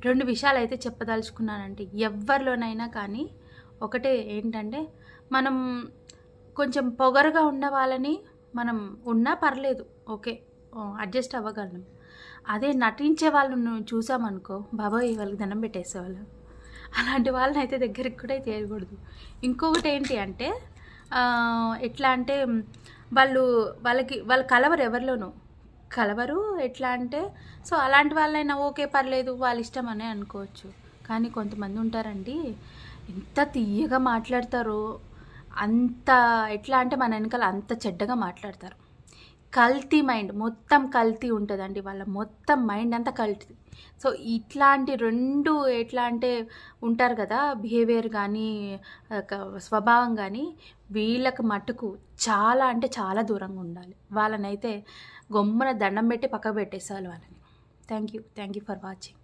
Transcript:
2 విషయాలైతే చెప్పదలుచుకున్నానండి. ఎవ్వరిలోనైనా కానీ ఒకటే ఏంటంటే, మనం కొంచెం పొగరుగా ఉన్న వాళ్ళని మనం ఉన్నా పర్లేదు. ఓకే. అడ్జస్ట్ అవ్వగలం. అదే నటించే వాళ్ళను చూసామనుకో, బాబోయ్! వాళ్ళకి దండం పెట్టేసేవాళ్ళం. అలాంటి వాళ్ళనైతే దగ్గరికి కూడా చేయకూడదు. ఇంకొకటేంటి అంటే ఎట్లా అంటే వాళ్ళు కలవరు ఎవరిలోనూ. కలవరు. ఎట్లా అంటే సో, అలాంటి వాళ్ళైనా ఓకే పర్లేదు వాళ్ళిష్టం అనే అనుకోవచ్చు. కానీ కొంతమంది ఉంటారండి, ఎంత తియ్యగా మాట్లాడతారో, అంత ఎట్లా అంటే మన ఎనకాల అంత చెడ్డగా మాట్లాడతారు. కల్తీ మైండ్. మొత్తం కల్తీ ఉంటదండి. వాళ్ళ మొత్తం మైండ్ అంతా కల్తీ. సో, ఇట్లాంటి 2 ఎట్లా అంటే ఉంటారు గదా! బిహేవియర్ గానీ, స్వభావం గానీ, వీళ్ళకి మట్టుకు చాలా అంటే చాలా దూరంగా ఉండాలి. వాళ్ళనైతే గమ్మున దండం పెట్టి పక్కకు పెట్టేసేయాలి వాళ్ళని. Thank you. Thank you for watching.